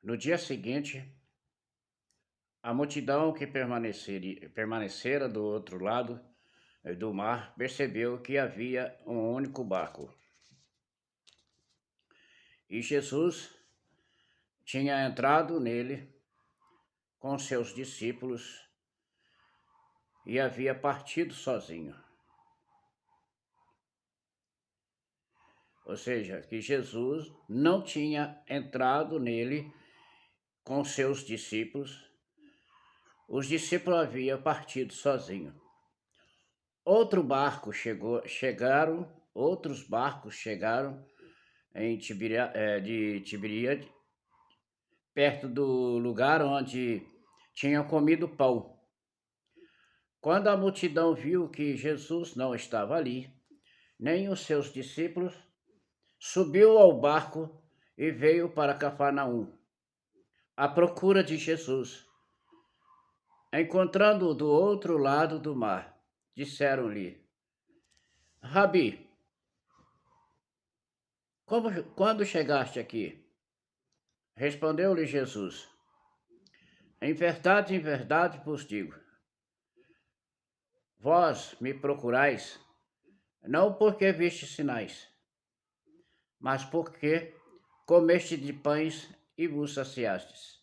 No dia seguinte, a multidão que permanecera do outro lado do mar percebeu que havia um único barco. E Jesus tinha entrado nele com seus discípulos e havia partido sozinho. Ou seja, que Jesus não tinha entrado nele com seus discípulos, os discípulos haviam partido sozinho. Outros barcos chegaram de Tiberíade, perto do lugar onde tinham comido pão. Quando a multidão viu que Jesus não estava ali, nem os seus discípulos, subiu ao barco e veio para Cafarnaum, à procura de Jesus. Encontrando-o do outro lado do mar, disseram-lhe: Rabi, quando chegaste aqui? Respondeu-lhe Jesus: em verdade vos digo, vós me procurais, não porque viste sinais, mas porque comeste de pães e vos saciastes.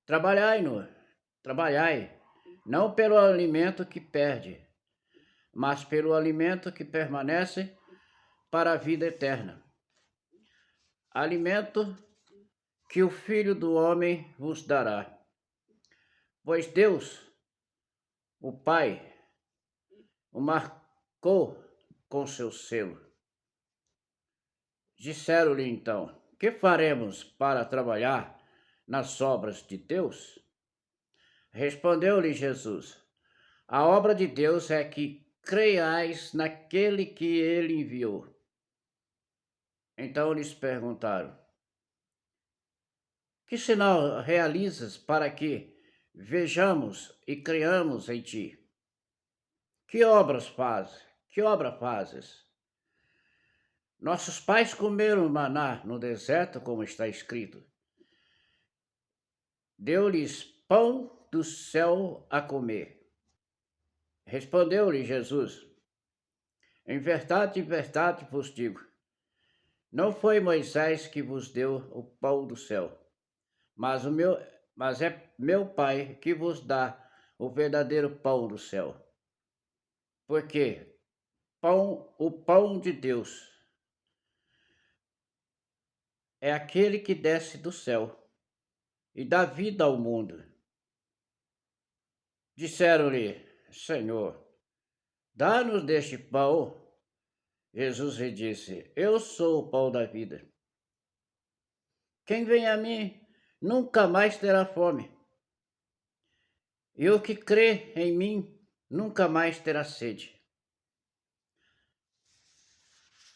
Trabalhai, não pelo alimento que perde, mas pelo alimento que permanece para a vida eterna. Alimento que o Filho do Homem vos dará. Pois Deus, o Pai, o marcou com seu selo. Disseram-lhe então: Que faremos para trabalhar nas obras de Deus? Respondeu-lhe Jesus: A obra de Deus é que creiais naquele que ele enviou. Então lhes perguntaram: Que sinal realizas para que vejamos e creiamos em ti? Que obra fazes? Nossos pais comeram maná no deserto, como está escrito. Deu-lhes pão do céu a comer. Respondeu-lhe Jesus: em verdade vos digo, não foi Moisés que vos deu o pão do céu, mas é meu Pai que vos dá o verdadeiro pão do céu. Porque o pão de Deus é aquele que desce do céu e dá vida ao mundo. Disseram-lhe: Senhor, dá-nos deste pão. Jesus lhe disse: Eu sou o pão da vida. Quem vem a mim nunca mais terá fome. E o que crê em mim nunca mais terá sede.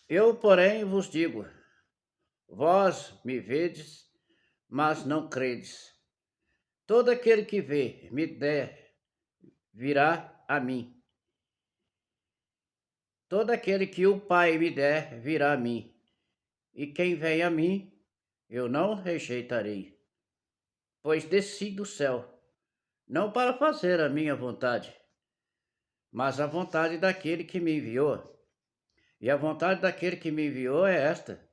Eu, porém, vos digo: vós me vedes, mas não credes. Todo aquele que vê, me der, virá a mim. Todo aquele que o Pai me der, virá a mim. E quem vem a mim, eu não rejeitarei. Pois desci do céu, não para fazer a minha vontade, mas a vontade daquele que me enviou. E a vontade daquele que me enviou é esta,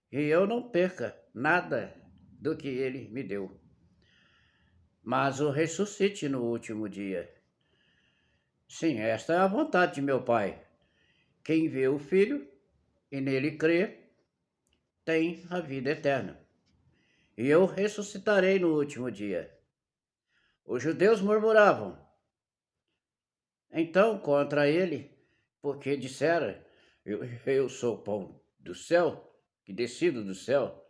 que eu não perca nada do que ele me deu, mas o ressuscite no último dia. Sim, esta é a vontade de meu Pai. Quem vê o Filho e nele crê, tem a vida eterna. E eu ressuscitarei no último dia. Os judeus murmuravam então contra ele, porque disseram: eu sou o pão do céu, que descido do céu.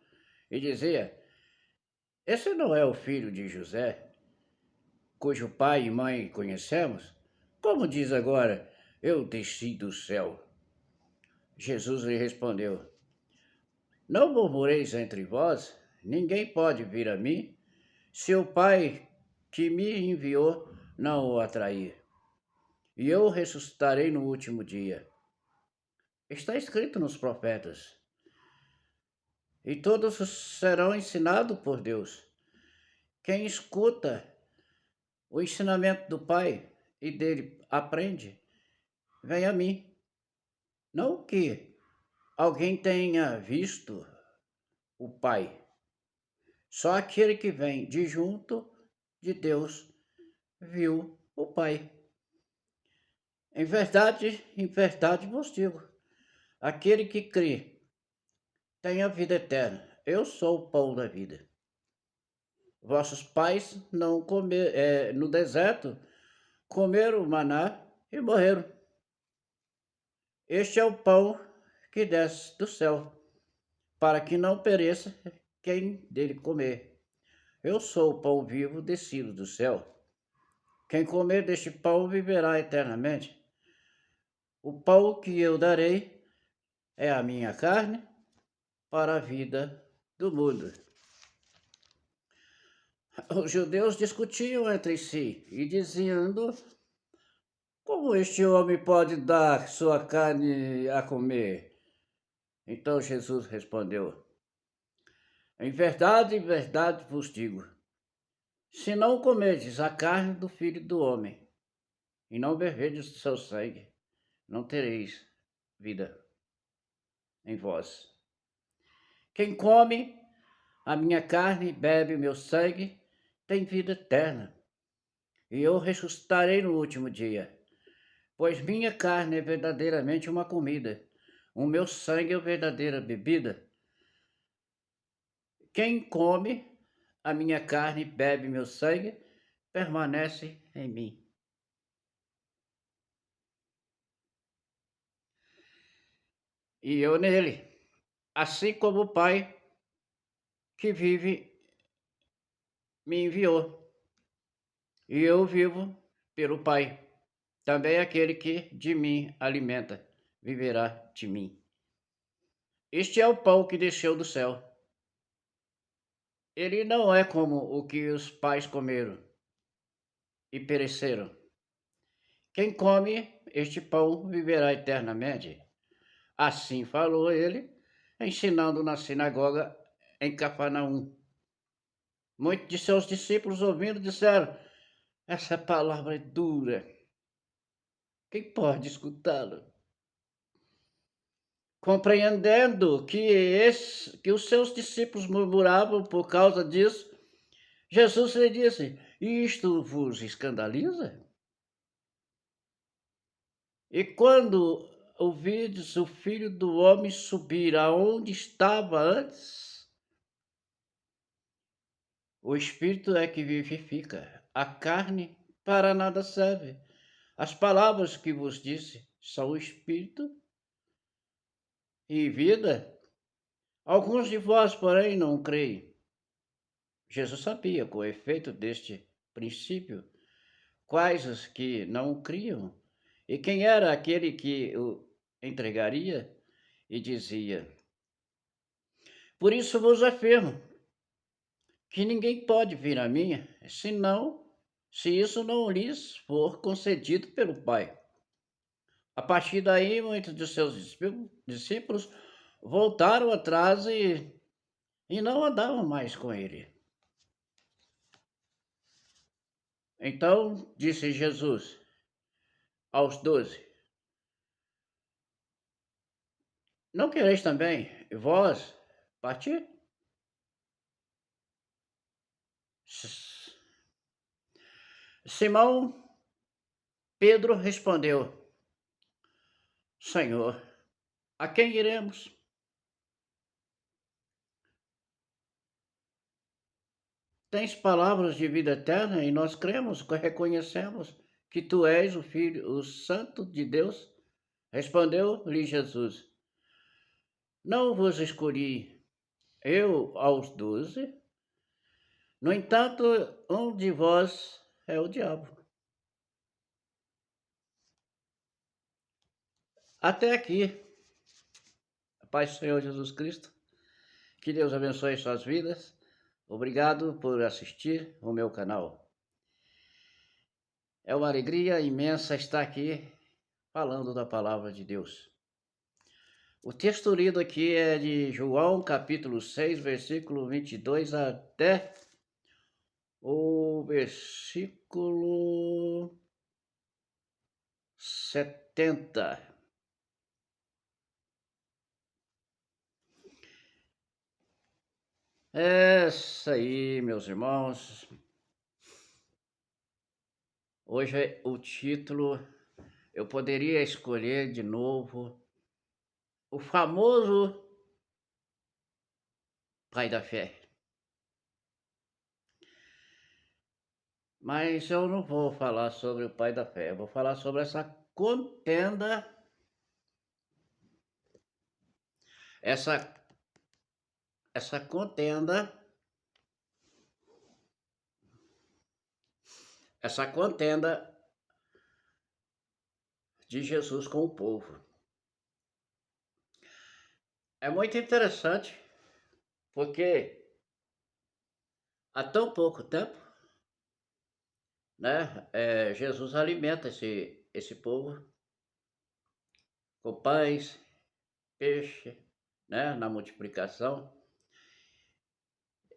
E dizia: Esse não é o filho de José, cujo pai e mãe conhecemos? Como diz agora: Eu desci do céu? Jesus lhe respondeu: Não murmureis entre vós, ninguém pode vir a mim, se o Pai que me enviou não o atrair. E eu ressuscitarei no último dia. Está escrito nos profetas: e todos serão ensinados por Deus. Quem escuta o ensinamento do Pai e dele aprende, vem a mim. Não que alguém tenha visto o Pai, só aquele que vem de junto de Deus viu o Pai. Em verdade vos digo, aquele que crê tem a vida eterna. Eu sou o pão da vida. Vossos pais não comeram no deserto, comeram maná e morreram. Este é o pão que desce do céu, para que não pereça quem dele comer. Eu sou o pão vivo descido do céu. Quem comer deste pão viverá eternamente. O pão que eu darei é a minha carne para a vida do mundo. Os judeus discutiam entre si e dizendo: como este homem pode dar sua carne a comer? Então Jesus respondeu: em verdade vos digo, se não comerdes a carne do Filho do Homem e não beberdes do seu sangue, não tereis vida em vós. Quem come a minha carne e bebe o meu sangue tem vida eterna, e eu ressuscitarei no último dia. Pois minha carne é verdadeiramente uma comida, o meu sangue é verdadeira bebida. Quem come a minha carne e bebe meu sangue, permanece em mim. E eu nele, assim como o Pai que vive me enviou. E eu vivo pelo Pai. Também aquele que de mim alimenta, viverá de mim. Este é o pão que desceu do céu. Ele não é como o que os pais comeram e pereceram. Quem come este pão viverá eternamente. Assim falou ele, ensinando na sinagoga em Cafarnaum. Muitos de seus discípulos, ouvindo, disseram: essa palavra é dura. Quem pode escutá-lo? Compreendendo que os seus discípulos murmuravam por causa disso, Jesus lhe disse: isto vos escandaliza? E quando ouvides o Filho do Homem subir aonde estava antes, o Espírito é que vivifica, a carne para nada serve. As palavras que vos disse são o Espírito e vida. Alguns de vós, porém, não creem. Jesus sabia, com o efeito deste princípio, quais os que não criam, e quem era aquele que o entregaria, e dizia: por isso vos afirmo que ninguém pode vir a mim, se isso não lhes for concedido pelo Pai. A partir daí, muitos de seus discípulos voltaram atrás e não andavam mais com ele. Então disse Jesus aos 12: não quereis também vós partir? Simão Pedro respondeu: Senhor, a quem iremos? Tens palavras de vida eterna e nós cremos, reconhecemos que tu és o Filho, o Santo de Deus. Respondeu-lhe Jesus: não vos escolhi eu aos 12? No entanto, um de vós é o diabo. Até aqui. Pai do Senhor Jesus Cristo, que Deus abençoe suas vidas. Obrigado por assistir o meu canal. É uma alegria imensa estar aqui falando da palavra de Deus. O texto lido aqui é de João, capítulo 6, versículo 22 até o versículo 70. Essa aí, meus irmãos. Hoje o título eu poderia escolher de novo o famoso pai da fé. Mas eu não vou falar sobre o pai da fé, eu vou falar sobre contenda, essa essa contenda, essa contenda de Jesus com o povo. É muito interessante, porque há tão pouco tempo, né, Jesus alimenta esse povo com pães, peixe, né, na multiplicação,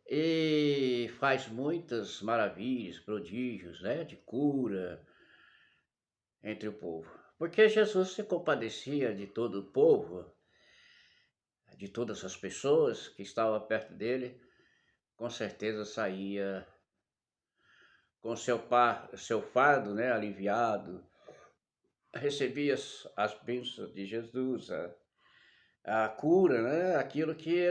e faz muitas maravilhas, prodígios, né, de cura entre o povo. Porque Jesus se compadecia de todo o povo, de todas as pessoas que estavam perto dele, com certeza saía com seu fardo, né, aliviado, recebia as bênçãos de Jesus, a cura, né, aquilo que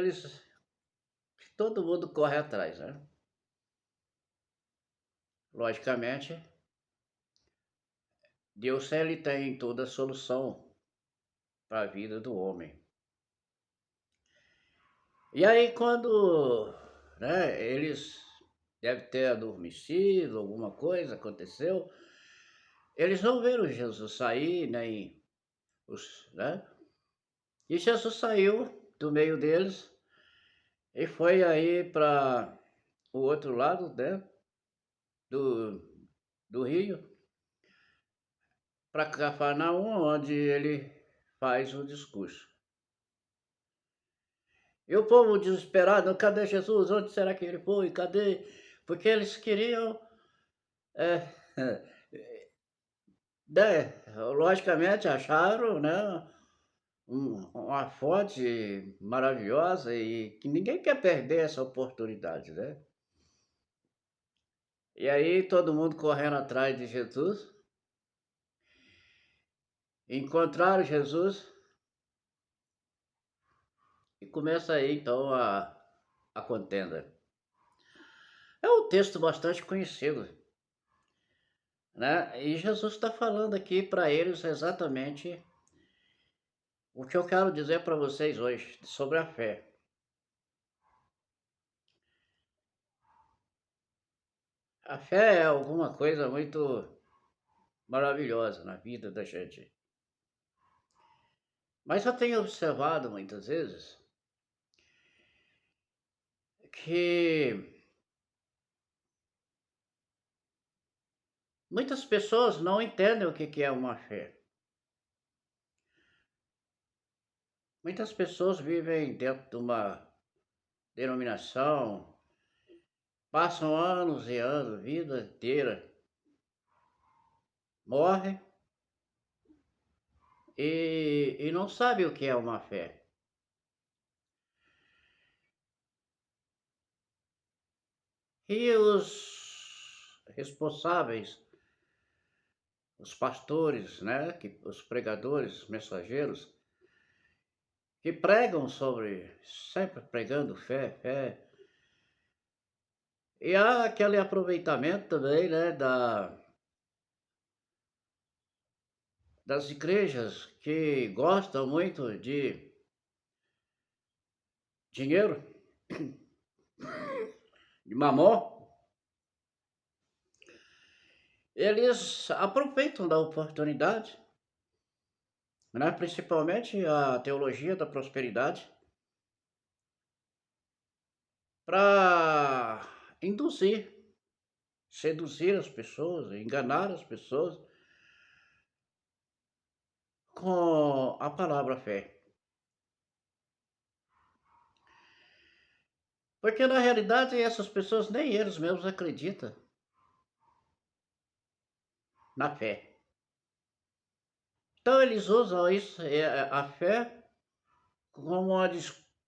todo mundo corre atrás, né? Logicamente, Deus ele tem toda a solução para a vida do homem. E aí quando, né, eles devem ter adormecido, alguma coisa aconteceu, eles não viram Jesus sair, nem né? E Jesus saiu do meio deles e foi aí para o outro lado, né, do, do rio, para Cafarnaum, onde ele faz o discurso. E o povo desesperado, cadê Jesus? Onde será que ele foi? Cadê? Porque eles queriam, é, né, logicamente acharam, né, uma fonte maravilhosa e que ninguém quer perder essa oportunidade, né? E aí todo mundo correndo atrás de Jesus, encontraram Jesus e começa aí então a contenda. É um texto bastante conhecido, né? E Jesus está falando aqui para eles exatamente o que eu quero dizer para vocês hoje sobre a fé. A fé é alguma coisa muito maravilhosa na vida da gente. Mas eu tenho observado muitas vezes que muitas pessoas não entendem o que é uma fé. Muitas pessoas vivem dentro de uma denominação, passam anos e anos, vida inteira, morrem e não sabem o que é uma fé. E os responsáveis, os pastores, né, os pregadores, os mensageiros, que pregam sempre pregando fé, fé. E há aquele aproveitamento também, né, das igrejas que gostam muito de dinheiro, de mamon. Eles aproveitam da oportunidade, né, principalmente a teologia da prosperidade, para induzir, seduzir as pessoas, enganar as pessoas com a palavra fé. Porque na realidade essas pessoas nem eles mesmos acreditam na fé. Então eles usam isso, a fé como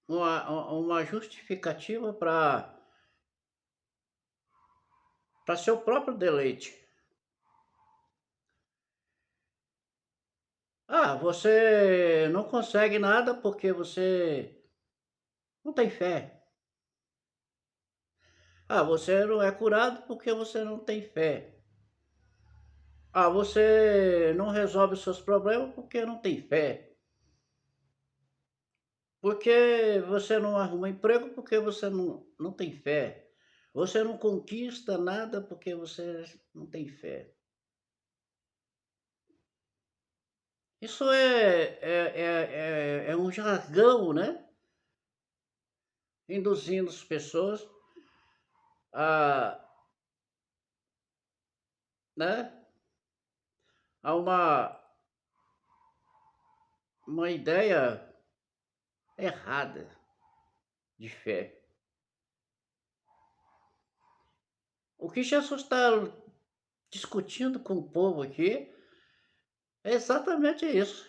uma justificativa para seu próprio deleite. Ah, você não consegue nada porque você não tem fé. Ah, você não é curado porque você não tem fé. Ah, você não resolve os seus problemas porque não tem fé. Porque você não arruma emprego porque você não tem fé. Você não conquista nada porque você não tem fé. Isso é um jargão, né, induzindo as pessoas a, né, a uma ideia errada de fé. O que Jesus está discutindo com o povo aqui é exatamente isso.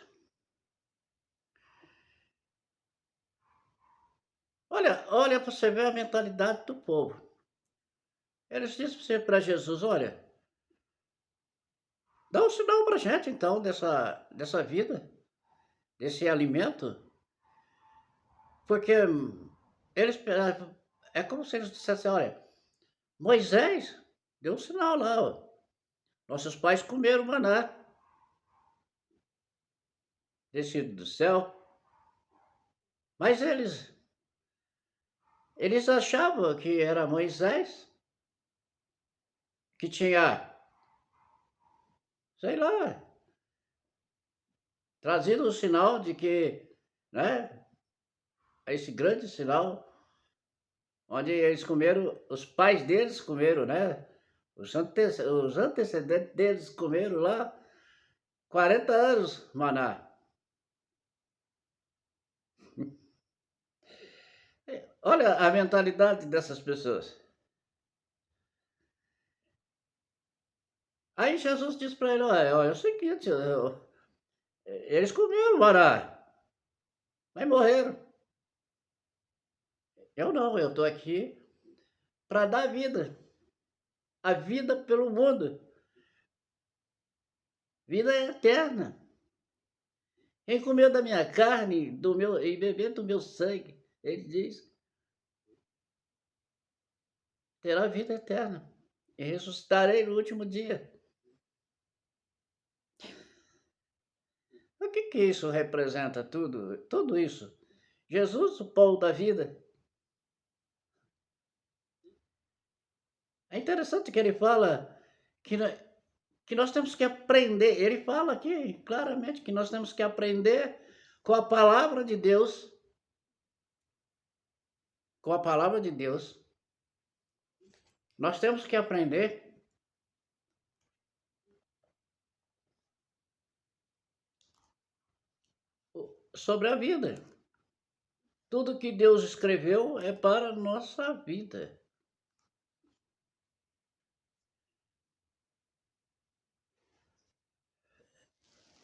Olha para você ver a mentalidade do povo. Eles dizem para Jesus: olha, dá um sinal para gente então dessa vida, desse alimento, porque eles é como se eles dissessem: olha, Moisés deu um sinal lá, ó. Nossos pais comeram maná descido do céu, mas eles achavam que era Moisés que tinha, sei lá, trazido o sinal de que, né, esse grande sinal, onde eles comeram, os pais deles comeram, né, os antecedentes deles comeram lá 40 anos maná. Olha a mentalidade dessas pessoas. Aí Jesus disse para ele: olha, é o seguinte, eles comeram maná, mas morreram. Eu não, eu estou aqui para dar vida, a vida pelo mundo, vida eterna. Quem comer da minha carne e beber do meu sangue, ele diz, terá vida eterna. E ressuscitarei no último dia. O que isso representa tudo isso? Jesus, o pão da vida. É interessante que ele fala que, que nós temos que aprender. Ele fala aqui claramente que nós temos que aprender com a palavra de Deus. Com a palavra de Deus. Nós temos que aprender sobre a vida. Tudo que Deus escreveu é para a nossa vida.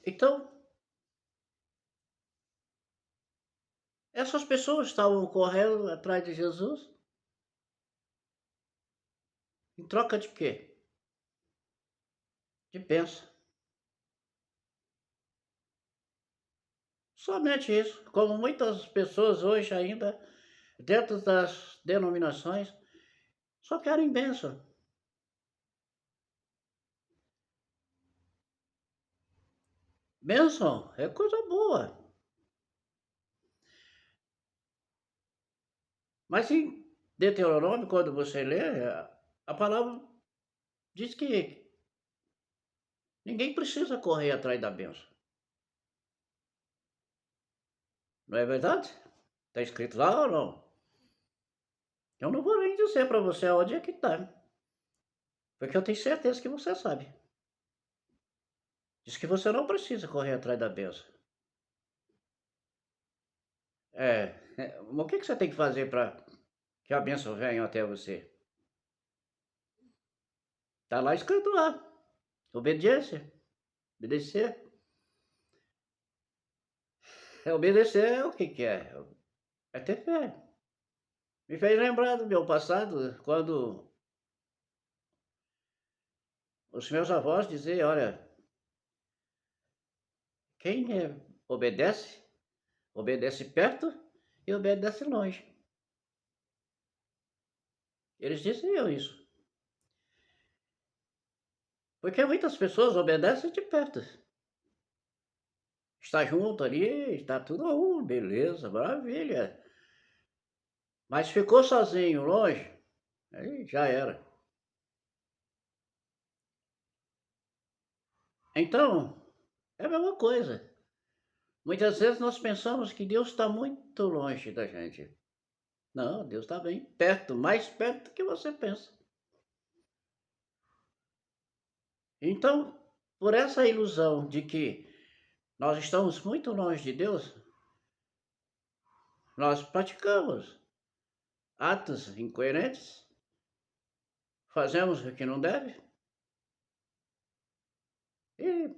Então, essas pessoas estavam correndo atrás de Jesus em troca de quê? De bênção. Somente isso. Como muitas pessoas hoje ainda, dentro das denominações, só querem bênção. Bênção é coisa boa. Mas em Deuteronômio, quando você lê, a palavra diz que ninguém precisa correr atrás da bênção. Não é verdade? Está escrito lá ou não? Eu não vou nem dizer para você onde é que está, porque eu tenho certeza que você sabe. Diz que você não precisa correr atrás da bênção. O que você tem que fazer para que a bênção venha até você. Está lá escrito lá. Obediência. Obedecer. Obedecer o que é? É ter fé. Me fez lembrar do meu passado, quando os meus avós diziam, olha, quem obedece, obedece perto e obedece longe. Eles diziam isso. Porque muitas pessoas obedecem de perto. Está junto ali, está tudo, beleza, maravilha. Mas ficou sozinho, longe, aí já era. Então, é a mesma coisa. Muitas vezes nós pensamos que Deus está muito longe da gente. Não, Deus está bem perto, mais perto do que você pensa. Então, por essa ilusão de que nós estamos muito longe de Deus, nós praticamos atos incoerentes, fazemos o que não deve e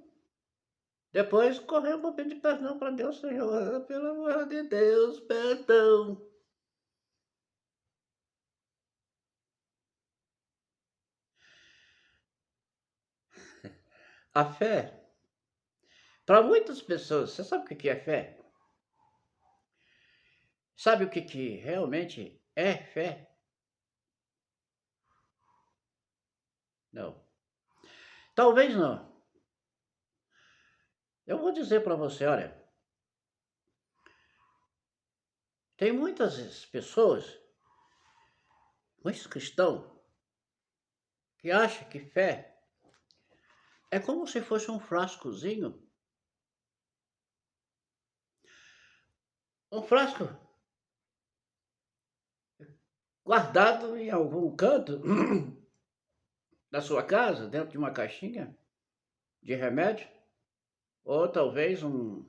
depois corremos para pedir perdão para Deus, Senhor, pelo amor de Deus, perdão. A fé, para muitas pessoas, você sabe o que é fé? Sabe o que realmente é fé? Não. Talvez não. Eu vou dizer para você, olha, tem muitas pessoas, muitos cristãos, que acham que fé é como se fosse um frascozinho. Um frasco guardado em algum canto da sua casa, dentro de uma caixinha de remédio, ou talvez um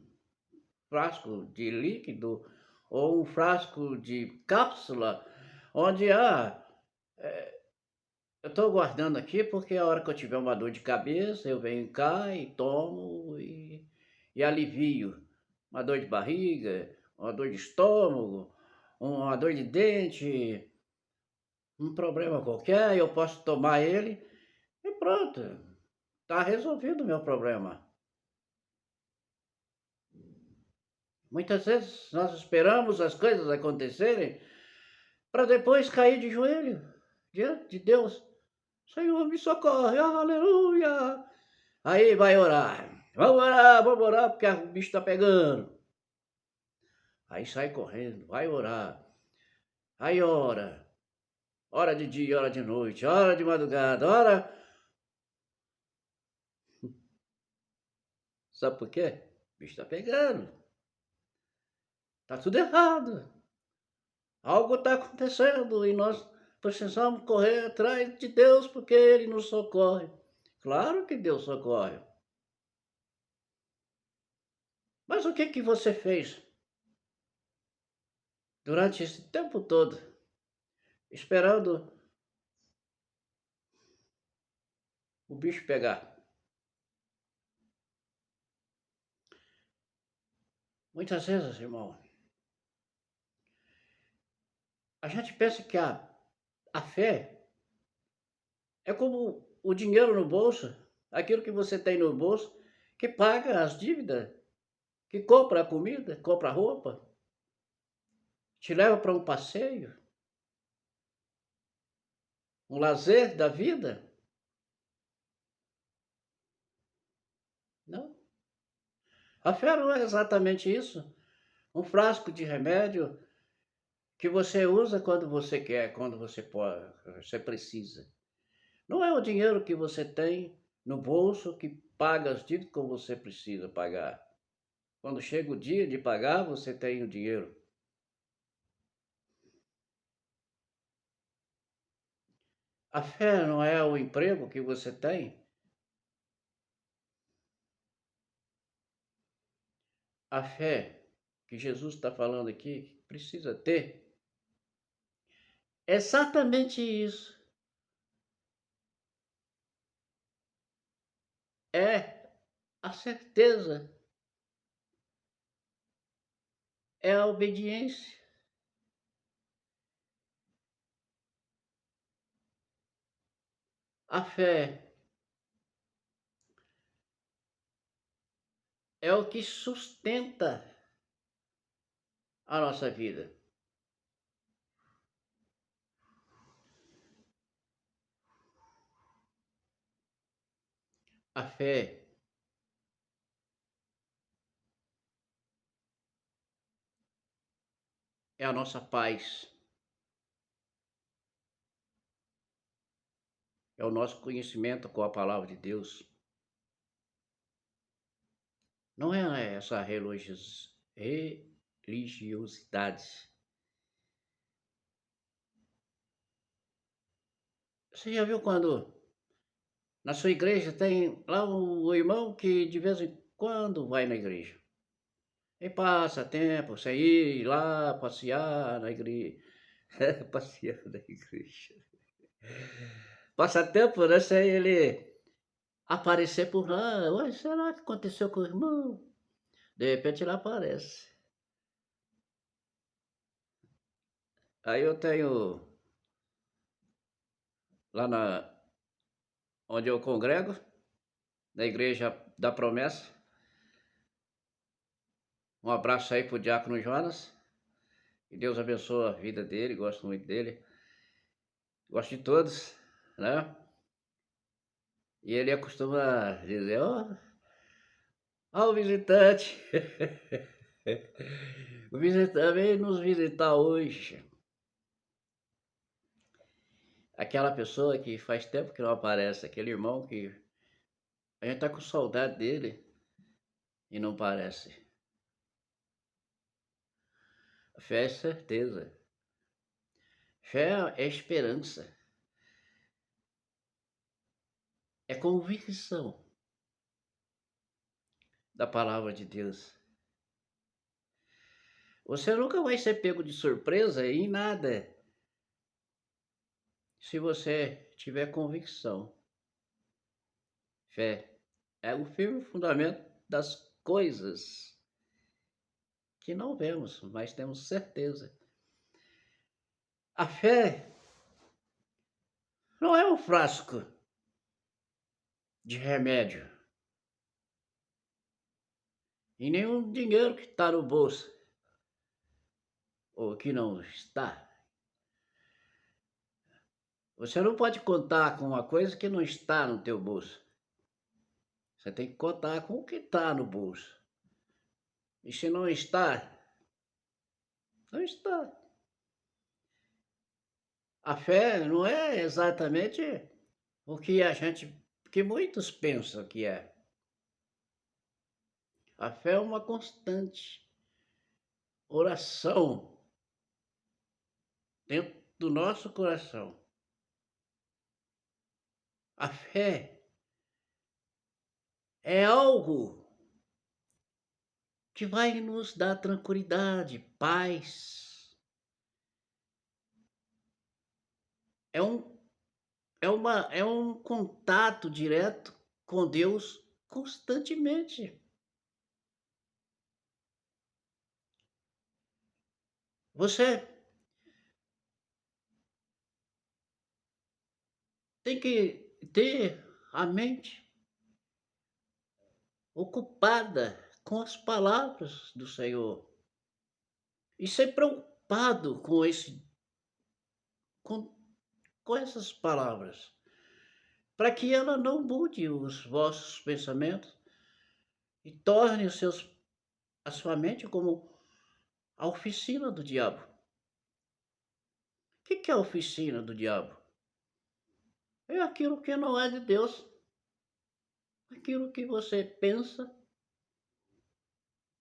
frasco de líquido, ou um frasco de cápsula, onde eu estou guardando aqui porque a hora que eu tiver uma dor de cabeça, eu venho cá e tomo e alivio. Uma dor de barriga, uma dor de estômago, uma dor de dente, um problema qualquer, eu posso tomar ele e pronto, está resolvido o meu problema. Muitas vezes nós esperamos as coisas acontecerem para depois cair de joelho diante de Deus. Senhor, me socorre, aleluia. Aí vai orar. Vamos orar, porque o bicho está pegando. Aí sai correndo, vai orar. Aí ora. Hora de dia, hora de noite, hora de madrugada, hora. Sabe por quê? O bicho está pegando. Está tudo errado. Algo está acontecendo e nós precisamos correr atrás de Deus porque Ele nos socorre. Claro que Deus socorre. Mas o que você fez durante esse tempo todo, esperando o bicho pegar? Muitas vezes, irmão, a gente pensa que a fé é como o dinheiro no bolso, aquilo que você tem no bolso, que paga as dívidas, que compra a comida, compra a roupa, te leva para um passeio, um lazer da vida. Não. A fé não é exatamente isso. Um frasco de remédio que você usa quando você quer, quando você pode, você precisa. Não é o dinheiro que você tem no bolso que paga as dívidas como você precisa pagar. Quando chega o dia de pagar, você tem o dinheiro. A fé não é o emprego que você tem. A fé que Jesus está falando aqui, que precisa ter, Exatamente isso. É a certeza, é a obediência. A fé é o que sustenta a nossa vida. A fé é a nossa paz, é o nosso conhecimento com a palavra de Deus. Não é essa religiosidade. Você já viu quando na sua igreja tem lá o irmão que de vez em quando vai na igreja? E passa tempo sem ir lá passear na igreja. Passear na igreja. Passa tempo, né? Sem ele aparecer por lá. Ué, será que aconteceu com o irmão? De repente ele aparece. Aí eu tenho lá onde eu congrego, na igreja da promessa. Um abraço aí pro diácono Jonas. Que Deus abençoe a vida dele, gosto muito dele. Gosto de todos, né? E ele costuma dizer, ó o visitante. O visitante veio nos visitar hoje. Aquela pessoa que faz tempo que não aparece, aquele irmão que a gente tá com saudade dele e não aparece. Fé é certeza. Fé é esperança. É convicção da palavra de Deus. Você nunca vai ser pego de surpresa em nada se você tiver convicção. Fé é o firme fundamento das coisas que não vemos, mas temos certeza. A fé não é um frasco de remédio e nenhum dinheiro que está no bolso ou que não está. Você não pode contar com uma coisa que não está no teu bolso. Você tem que contar com o que está no bolso. E se não está, não está. A fé não é exatamente o que muitos pensam que é. A fé é uma constante oração dentro do nosso coração. A fé é algo que vai nos dar tranquilidade, paz. É um contato direto com Deus constantemente. Você tem que ter a mente ocupada com as palavras do Senhor e ser preocupado com, com essas palavras, para que ela não mude os vossos pensamentos e torne a sua mente como a oficina do diabo. O que é a oficina do diabo? É aquilo que não é de Deus, aquilo que você pensa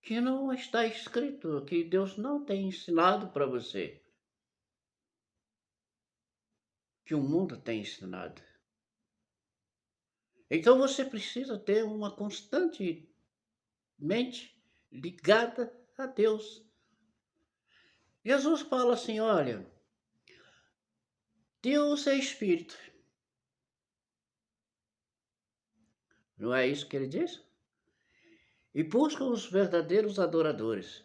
que não está escrito, que Deus não tem ensinado para você, que o mundo tem ensinado. Então você precisa ter uma constante mente ligada a Deus. Jesus fala assim: olha, Deus é espírito. Não é isso que ele diz? E buscam os verdadeiros adoradores.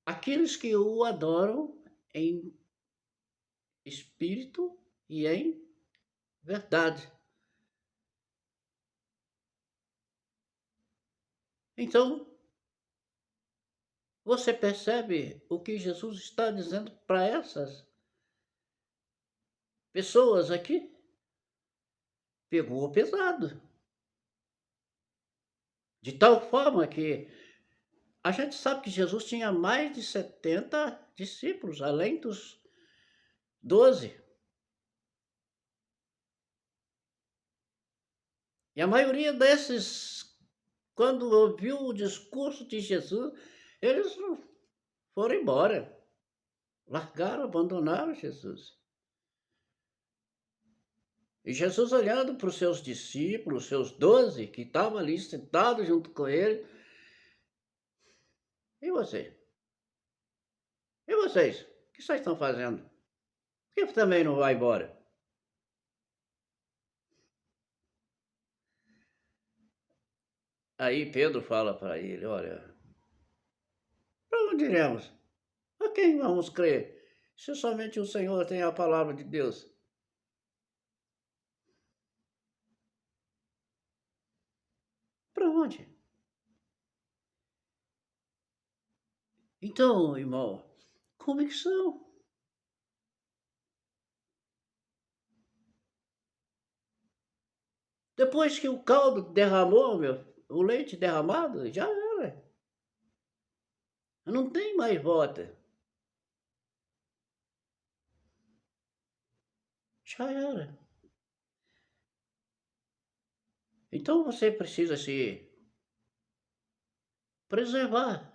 Aqueles que o adoram em espírito e em verdade. Então, você percebe o que Jesus está dizendo para essas pessoas aqui? Pegou pesado. De tal forma que a gente sabe que Jesus tinha mais de 70 discípulos, além dos 12. E a maioria desses, quando ouviu o discurso de Jesus, eles foram embora. Largaram, abandonaram Jesus. E Jesus, olhando para os seus discípulos, seus 12, que estavam ali sentados junto com ele, e você? E vocês? O que vocês estão fazendo? Por que também não vai embora? Aí Pedro fala para ele, olha, para onde iremos? A quem vamos crer? Se somente o Senhor tem a palavra de Deus. Para onde? Então, irmão, convicção. Depois que o caldo derramou, o leite derramado, já era. Não tem mais volta. Já era. Então você precisa se preservar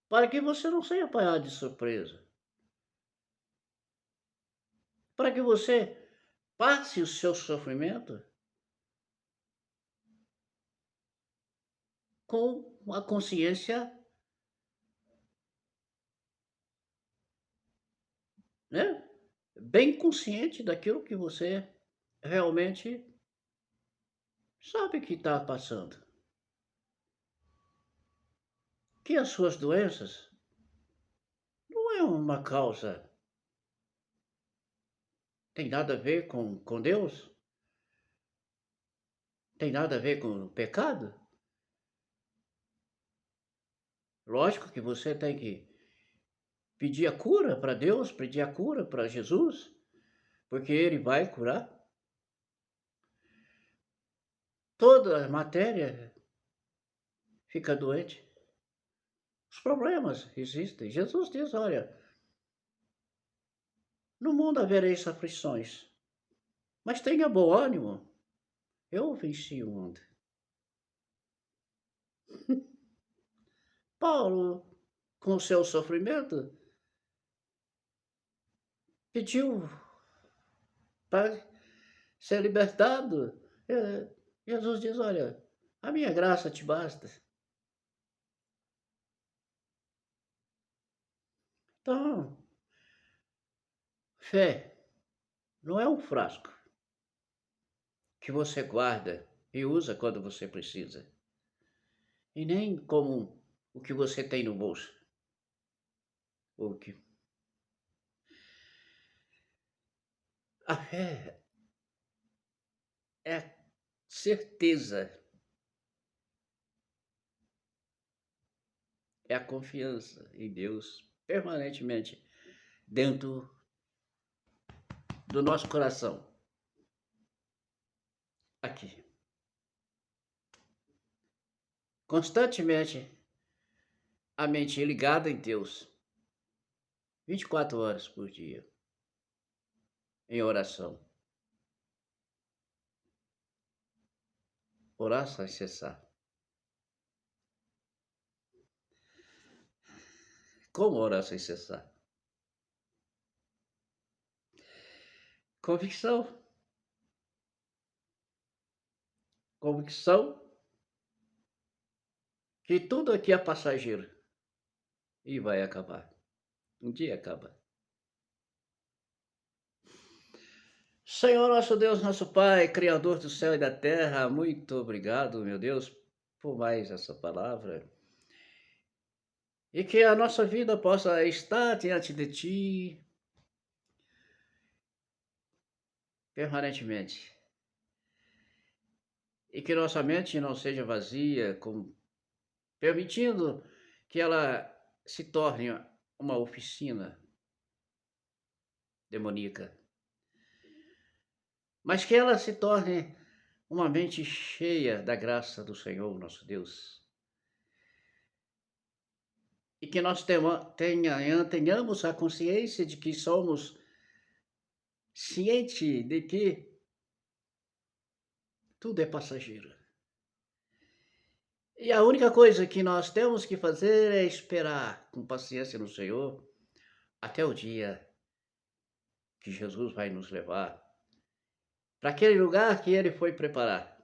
para que você não seja apanhado de surpresa. Para que você passe o seu sofrimento com a consciência, né, bem consciente daquilo que você realmente sabe que está passando. Que as suas doenças não é uma causa, tem nada a ver com Deus, tem nada a ver com o pecado. Lógico que você tem que pedir a cura para Deus, pedir a cura para Jesus, porque Ele vai curar. Toda a matéria fica doente. Os problemas existem. Jesus diz, olha, no mundo havereis aflições, mas tenha bom ânimo, eu venci o mundo. Paulo, com o seu sofrimento, pediu para ser libertado. Jesus diz, olha, a minha graça te basta. Então, fé não é um frasco que você guarda e usa quando você precisa, e nem como o que você tem no bolso. O que... A fé é a certeza, é a confiança em Deus permanentemente dentro do nosso coração. Aqui. Constantemente a mente ligada em Deus, 24 horas por dia, em oração. Orar sem cessar. Como orar sem cessar? Convicção. Convicção que tudo aqui é passageiro e vai acabar. Um dia acaba. Senhor nosso Deus, nosso Pai, Criador do céu e da terra, muito obrigado, meu Deus, por mais essa palavra. E que a nossa vida possa estar diante de Ti permanentemente. E que nossa mente não seja vazia, permitindo que ela se torne uma oficina demoníaca, mas que ela se torne uma mente cheia da graça do Senhor, nosso Deus. E que nós tenhamos a consciência de que somos cientes de que tudo é passageiro. E a única coisa que nós temos que fazer é esperar com paciência no Senhor até o dia que Jesus vai nos levar para aquele lugar que Ele foi preparar.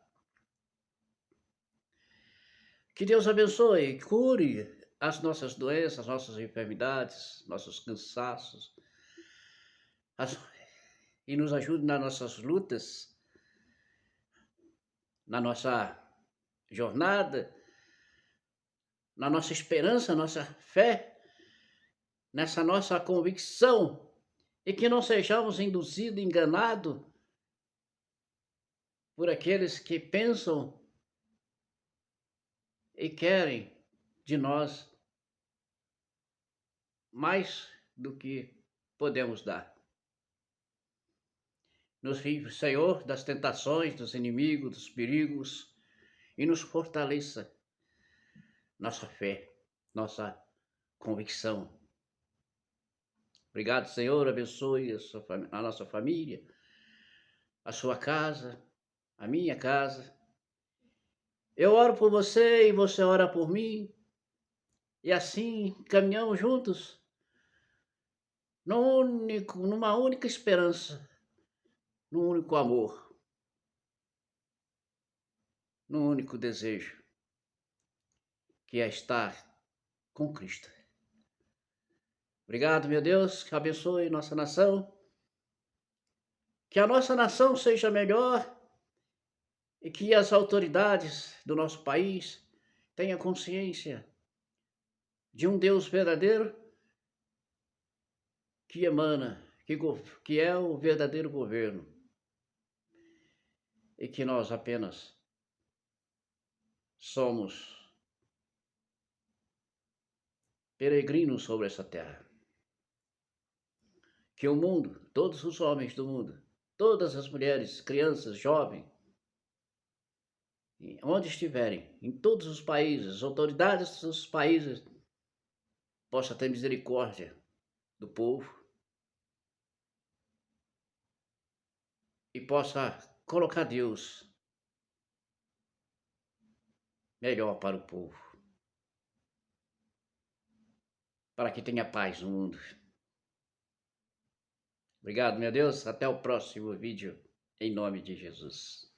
Que Deus abençoe e cure as nossas doenças, nossas enfermidades, nossos cansaços, e nos ajude nas nossas lutas, na nossa jornada, na nossa esperança, nossa fé, nessa nossa convicção, e que não sejamos induzidos, enganados por aqueles que pensam e querem de nós mais do que podemos dar. Nos livre, Senhor, das tentações, dos inimigos, dos perigos, e nos fortaleça nossa fé, nossa convicção. Obrigado, Senhor, abençoe a nossa família, a sua casa, a minha casa. Eu oro por você e você ora por mim, e assim caminhamos juntos numa única esperança, num único amor, num único desejo, que é estar com Cristo. Obrigado, meu Deus, que abençoe nossa nação, que a nossa nação seja melhor e que as autoridades do nosso país tenham consciência de um Deus verdadeiro que emana, que é o verdadeiro governo, e que nós apenas somos peregrinos sobre essa terra. Que o mundo, todos os homens do mundo, todas as mulheres, crianças, jovens, onde estiverem, em todos os países, as autoridades dos países, possa ter misericórdia do povo e possa colocar Deus melhor para o povo, para que tenha paz no mundo. Obrigado, meu Deus. Até o próximo vídeo, em nome de Jesus.